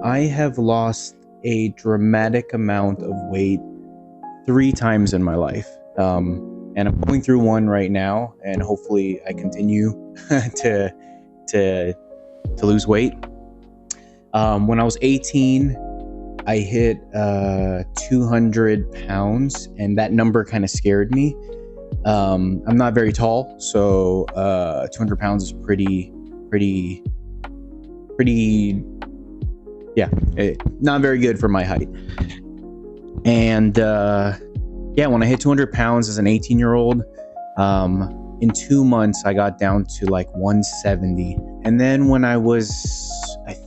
I have lost a dramatic amount of weight 3 times in my life. And I'm going through one right now, and hopefully I continue to to to lose weight. When I was 18, I hit 200 pounds, and that number kind of scared me. I'm not very tall, so 200 pounds is pretty, yeah, not very good for my height. And yeah, when I hit 200 pounds as an 18-year-old, in 2 months I got down to like 170. And then when I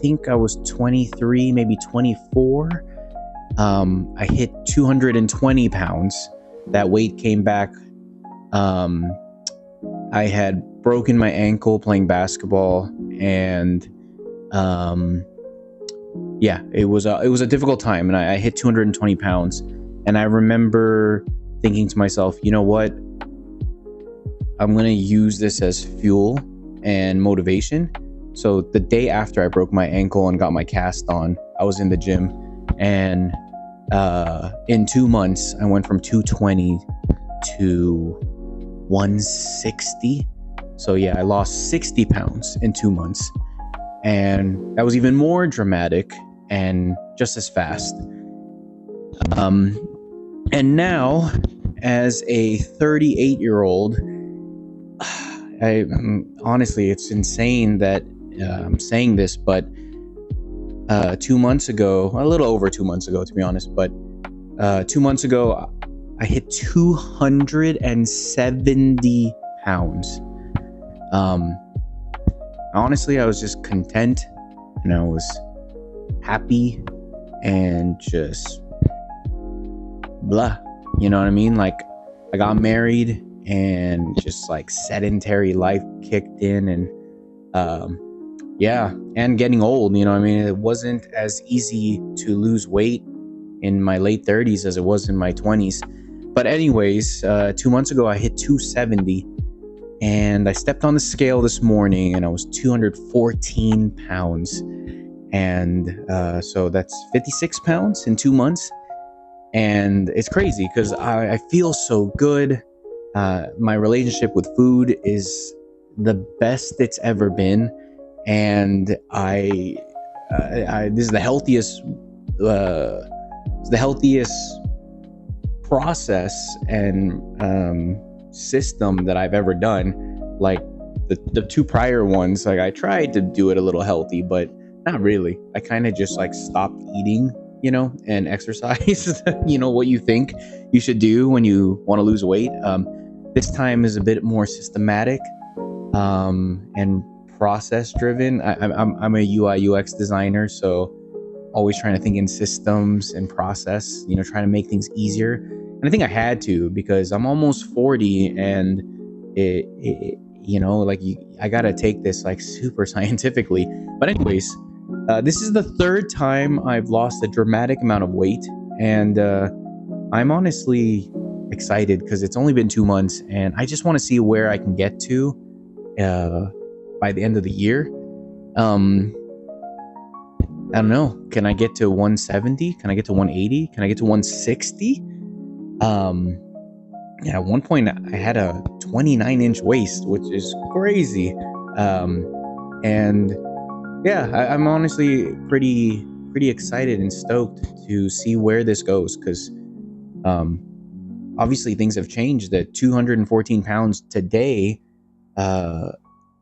think I was 23, maybe 24, I hit 220 pounds. That weight came back. I had broken my ankle playing basketball, and yeah, it was a difficult time, and I hit 220 pounds. And I remember thinking to myself, you know what? I'm gonna use this as fuel and motivation. So the day after I broke my ankle and got my cast on, I was in the gym, and in 2 months I went from 220 to 160. So yeah, I lost 60 pounds in 2 months, and that was even more dramatic and just as fast. And now, as a 38-year-old, honestly, it's insane that I'm saying this, but 2 months ago, a little over 2 months ago, to be honest, but 2 months ago, I hit 270 pounds. Honestly, I was just content, and I was happy, and just blah, you know what I mean? Like, I got married, and just like sedentary life kicked in, and yeah, and getting old, you know what I mean? It wasn't as easy to lose weight in my late 30s as it was in my 20s. But anyways, 2 months ago I hit 270, and I stepped on the scale this morning, and I was 214 pounds. And so that's 56 pounds in 2 months. And it's crazy because I feel so good. My relationship with food is the best it's ever been. And I this is the healthiest process and system that I've ever done. Like the two prior ones, like I tried to do it a little healthy, but not really. I kind of just like stopped eating, and exercise. What you think you should do when you want to lose weight. This time is a bit more systematic and process driven. I'm a UI UX designer, so always trying to think in systems and process, trying to make things easier. And I think I had to, because I'm almost 40, and I gotta take this like super scientifically. But anyways, this is the third time I've lost a dramatic amount of weight, and I'm honestly excited because it's only been 2 months, and I just want to see where I can get to by the end of the year. I don't know. Can I get to 170? Can I get to 180? Can I get to 160? Yeah, at one point I had a 29-inch waist, which is crazy. And yeah, I'm honestly pretty excited and stoked to see where this goes, because obviously things have changed. That 214 pounds today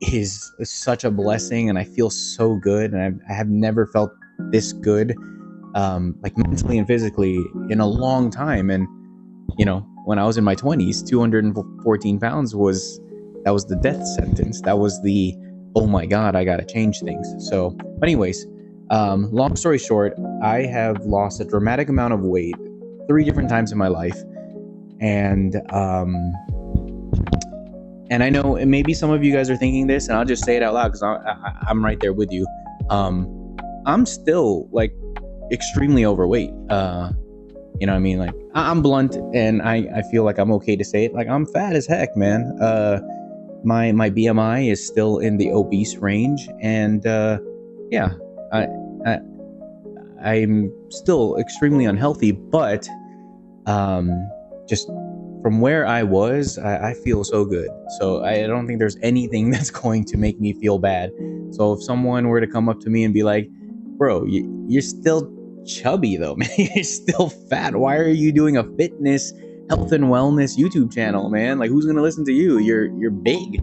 is such a blessing, and I feel so good, and I have never felt this good, like mentally and physically, in a long time. And when I was in my 20s, 214 pounds was the death sentence. That was the, oh my god, I gotta change things. So, but anyways, long story short, I have lost a dramatic amount of weight 3 different times in my life. And I know maybe some of you guys are thinking this, and I'll just say it out loud because I'm right there with you. I'm still like extremely overweight. You know what I mean? Like, I'm blunt, and I feel like I'm okay to say it. Like, I'm fat as heck, man. My BMI is still in the obese range, and yeah, I I'm still extremely unhealthy, but just from where I was, I feel so good. So I don't think there's anything that's going to make me feel bad. So if someone were to come up to me and be like, bro, you're still chubby though, man. You're still fat. Why are you doing a fitness, health and wellness YouTube channel, man? Like, who's gonna listen to you? You're big.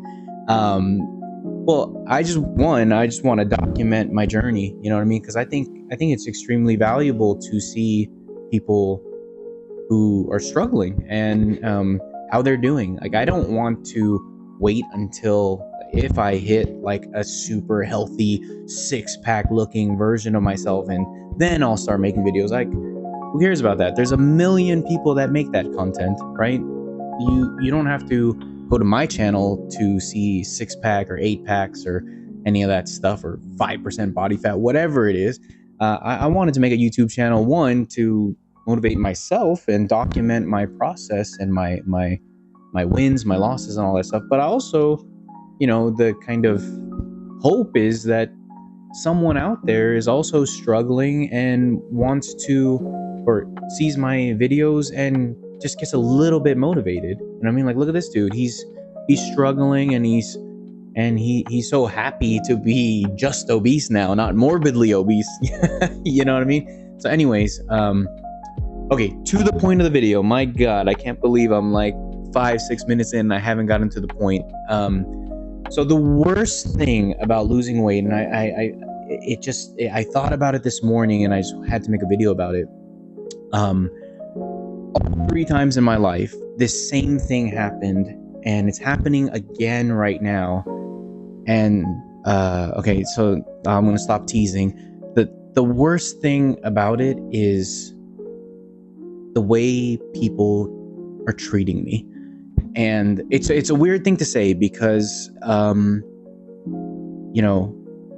Well, I just want to document my journey. You know what I mean? Because I think it's extremely valuable to see people who are struggling and how they're doing. Like, I don't want to wait until if I hit like a super healthy six-pack looking version of myself, and then I'll start making videos. Like, who cares about that? There's a million people that make that content, right? You don't have to go to my channel to see six-pack or eight-packs or any of that stuff, or 5% body fat, whatever it is. I wanted to make a YouTube channel, one, to motivate myself and document my process and my wins, my losses, and all that stuff. But I also, the kind of hope is that someone out there is also struggling and wants to, or sees my videos and just gets a little bit motivated. You know what I mean? Like, look at this dude. He's struggling, and he's so happy to be just obese now, not morbidly obese. You know what I mean? So anyways, okay, to the point of the video. My God, I can't believe I'm like 5-6 minutes in and I haven't gotten to the point. So the worst thing about losing weight, and I thought about it this morning, and I just had to make a video about it. All 3 times in my life, this same thing happened, and it's happening again right now. And okay, so I'm gonna stop teasing. The worst thing about it is the way people are treating me. And it's a weird thing to say, because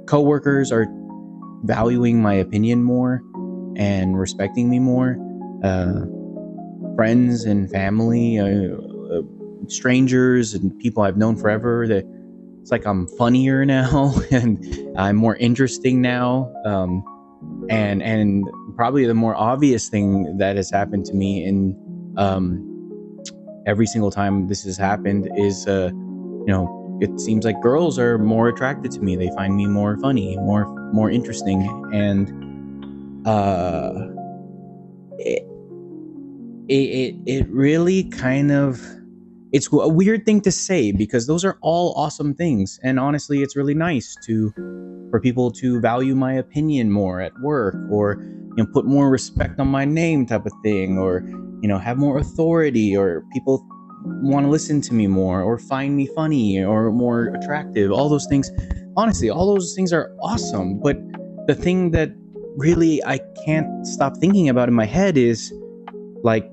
coworkers are valuing my opinion more and respecting me more. Friends and family, strangers and people I've known forever, that it's like I'm funnier now and I'm more interesting now. And probably the more obvious thing that has happened to me in every single time this has happened is it seems like girls are more attracted to me. They find me more funny, more interesting. And it really kind of, it's a weird thing to say, because those are all awesome things, and honestly, it's really nice for people to value my opinion more at work, or put more respect on my name, type of thing, or have more authority, or people want to listen to me more, or find me funny or more attractive. All those things, honestly, all those things are awesome. But the thing that really I can't stop thinking about in my head is, like,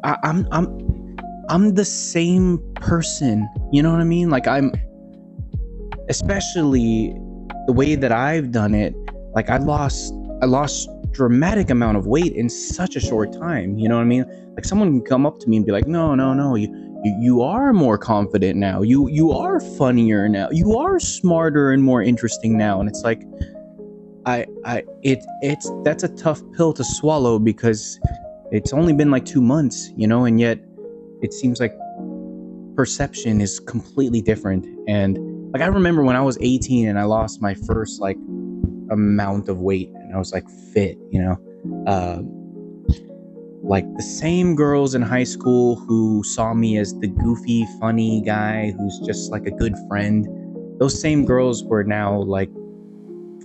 I'm the same person. You know what I mean? Like, I'm, especially the way that I've done it. Like, I lost dramatic amount of weight in such a short time. You know what I mean? Like, someone can come up to me and be like, no, you are more confident now. You are funnier now. You are smarter and more interesting now. And it's like, that's a tough pill to swallow, because it's only been like 2 months, and yet it seems like perception is completely different. And like, I remember when I was 18 and I lost my first like amount of weight, and I was like fit, like the same girls in high school who saw me as the goofy, funny guy who's just like a good friend, those same girls were now like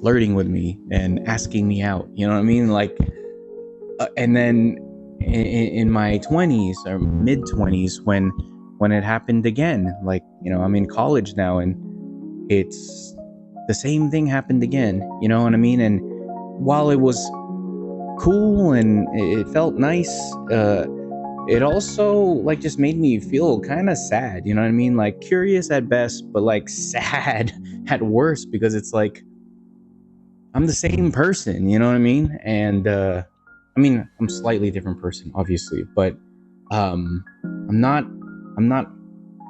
flirting with me and asking me out. You know what I mean? Like, and then in my 20s or mid 20s, when it happened again, like, I'm in college now, and it's the same thing happened again. You know what I mean? And while it was cool and it felt nice, it also like just made me feel kind of sad. You know what I mean? Like, curious at best, but like sad at worst, because it's like I'm the same person. You know what I mean? And I'm a slightly different person, obviously, but I'm not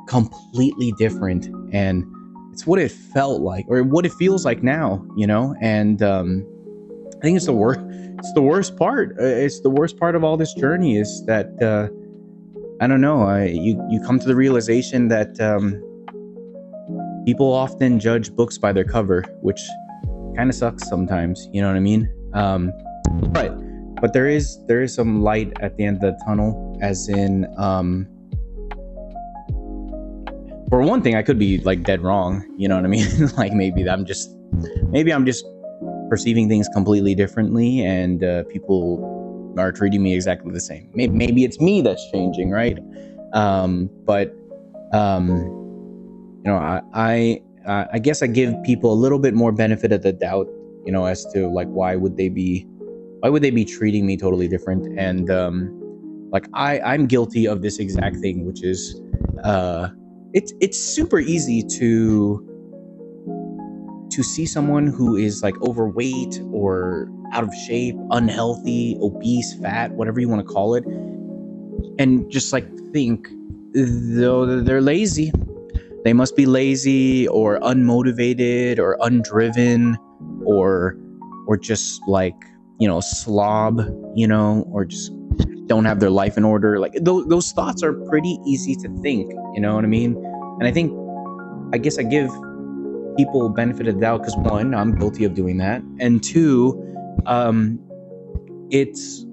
completely different. And it's what it felt like, or what it feels like now, you know. And I think it's the worst. It's the worst part. It's the worst part of all this journey is that I don't know. You come to the realization that people often judge books by their cover, which kind of sucks sometimes. You know what I mean? But there is some light at the end of the tunnel, as in for one thing, I could be like dead wrong. You know what I mean? Like maybe I'm just perceiving things completely differently, and people are treating me exactly the same. Maybe it's me that's changing, right? But you know, I guess I give people a little bit more benefit of the doubt, you know, as to like why would they be treating me totally different. And like I'm guilty of this exact thing, which is it's super easy to see someone who is like overweight or out of shape, unhealthy, obese, fat, whatever you want to call it, and just like think, though they're lazy, they must be lazy or unmotivated or undriven, or just like, you know, slob, you know, or just don't have their life in order. Like those thoughts are pretty easy to think, you know what I mean? And I guess I give people benefit of the doubt because, one, I'm guilty of doing that, and two, it's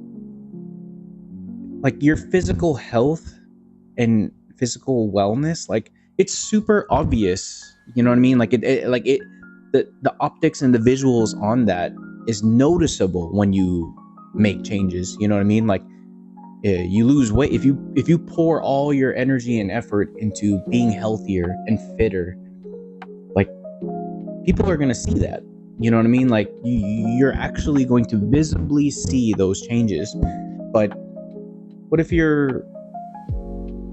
like your physical health and physical wellness, like it's super obvious, you know what I mean? Like the optics and the visuals on that is noticeable when you make changes, you know what I mean? Like you lose weight, if you pour all your energy and effort into being healthier and fitter, like people are going to see that, you know what I mean? Like you're actually going to visibly see those changes. But what if you're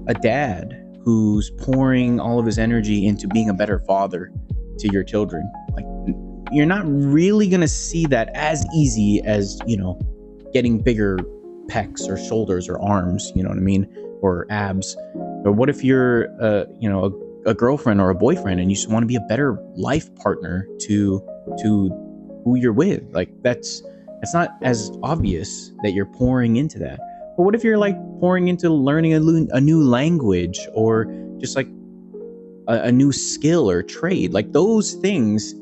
a dad who's pouring all of his energy into being a better father to your children? Like you're not really going to see that as easy as, you know, getting bigger pecs or shoulders or arms, you know what I mean, or abs. Or what if you're you know, a girlfriend or a boyfriend, and you just want to be a better life partner to who you're with? Like that's not as obvious that you're pouring into that. Or what if you're like pouring into learning a new language, or just like a new skill or trade? Like those things,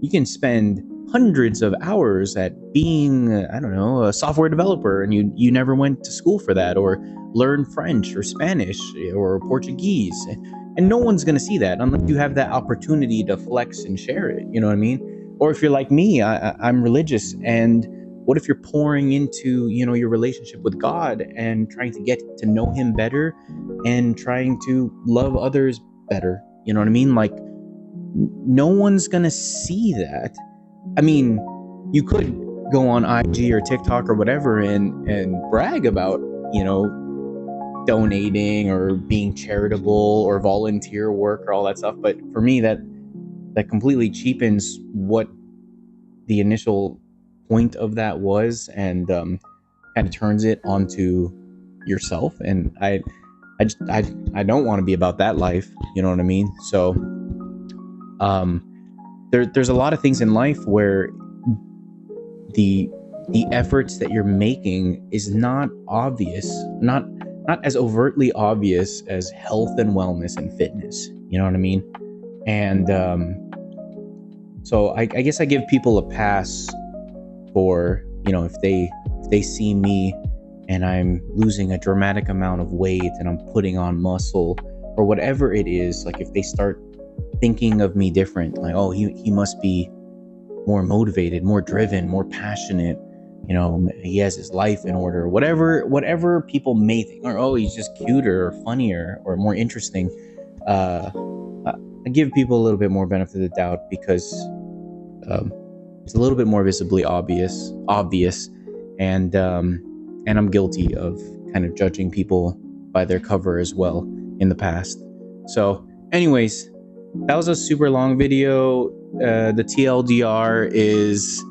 you can spend hundreds of hours at being, I don't know, a software developer, and you never went to school for that, or learn French or Spanish or Portuguese, and no one's going to see that unless you have that opportunity to flex and share it, you know what I mean? Or if you're like me, I'm religious, and what if you're pouring into, you know, your relationship with God and trying to get to know him better and trying to love others better, you know what I mean? Like no one's going to see that. I mean, you could go on IG or TikTok or whatever and brag about, you know, donating or being charitable or volunteer work or all that stuff. But for me, that completely cheapens what the initial point of that was, and kind of turns it onto yourself. And I don't want to be about that life, you know what I mean? So there's a lot of things in life where the efforts that you're making is not obvious, not as overtly obvious as health and wellness and fitness, you know what I mean? And so I guess I give people a pass for, you know, if they see me and I'm losing a dramatic amount of weight and I'm putting on muscle or whatever it is, like if they start thinking of me different, like, oh, he must be more motivated, more driven, more passionate, you know, he has his life in order, whatever people may think, or oh, he's just cuter or funnier or more interesting. I give people a little bit more benefit of the doubt because it's a little bit more visibly obvious, and I'm guilty of kind of judging people by their cover as well in the past. So anyways, that was a super long video. The TLDR is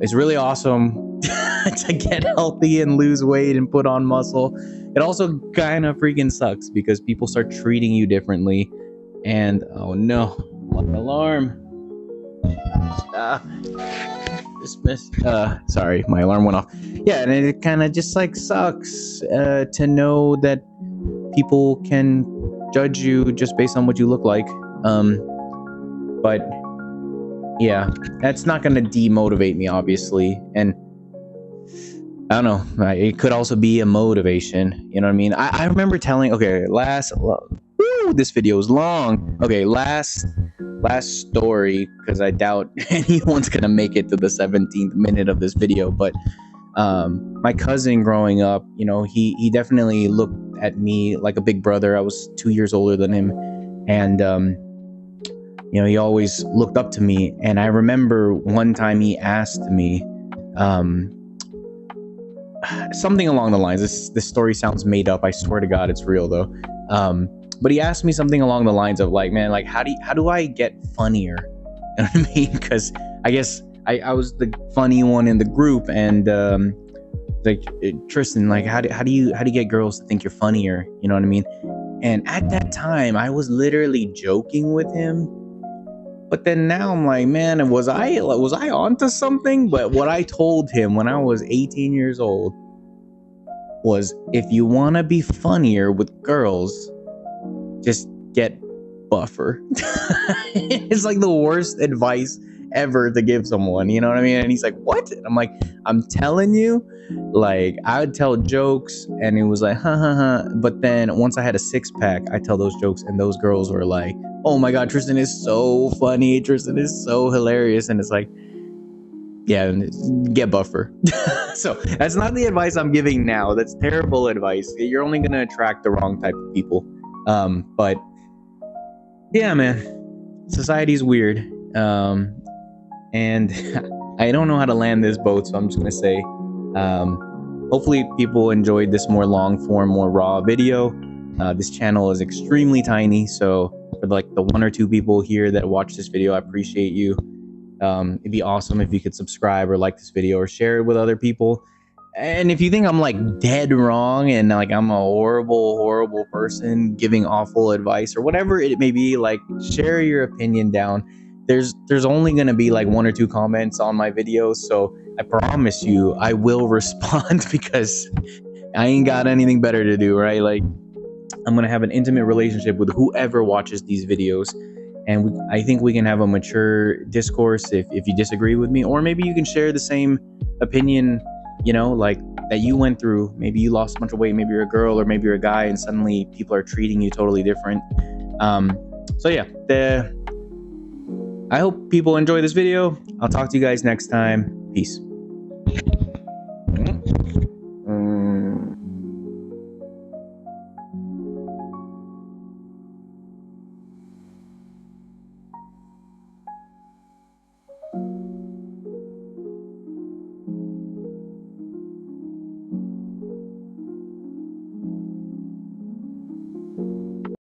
it's really awesome to get healthy and lose weight and put on muscle. It also kind of freaking sucks because people start treating you differently And oh no, my alarm. Sorry, my alarm went off. Yeah, and it kind of just like sucks to know that people can judge you just based on what you look like. But yeah, that's not gonna demotivate me, obviously. And I don't know. It could also be a motivation. You know what I mean? I remember telling. Okay, Woo, this video is long. Okay, last story, because I doubt anyone's gonna make it to the 17th minute of this video. But my cousin growing up, you know, he definitely looked at me like a big brother. I was 2 years older than him, and you know, he always looked up to me. And I remember one time he asked me something along the lines. This story sounds made up. I swear to God, it's real though. But he asked me something along the lines of like, man, like how do I get funnier? You know what I mean? Because I guess I was the funny one in the group, and like Tristan, like how do you get girls to think you're funnier? You know what I mean? And at that time, I was literally joking with him. But then now I'm like, man, was I onto something? But what I told him when I was 18 years old was, if you want to be funnier with girls, just get buffer. It's like the worst advice ever to give someone, you know what I mean? And he's like, what? And I'm like, I'm telling you, like, I would tell jokes and it was like, ha ha ha. But then once I had a six-pack, I tell those jokes and those girls were like, oh my God, Tristan is so funny. Tristan is so hilarious. And it's like, yeah, get buffer. So that's not the advice I'm giving now. That's terrible advice. You're only going to attract the wrong type of people. But yeah, man, society's weird. And I don't know how to land this boat, so I'm just gonna say, hopefully people enjoyed this more long form, more raw video. This channel is extremely tiny, so for like the 1 or 2 people here that watch this video, I appreciate you. It'd be awesome if you could subscribe or like this video or share it with other people. And if you think I'm like dead wrong and like I'm a horrible person giving awful advice or whatever it may be, like, share your opinion down. There's only gonna be like 1 or 2 comments on my videos, so I promise you I will respond because I ain't got anything better to do, right? Like, I'm gonna have an intimate relationship with whoever watches these videos, and I think we can have a mature discourse if you disagree with me, or maybe you can share the same opinion, you know, like that you went through. Maybe you lost a bunch of weight, maybe you're a girl or maybe you're a guy, and suddenly people are treating you totally different. So yeah, I hope people enjoy this video. I'll talk to you guys next time. Peace.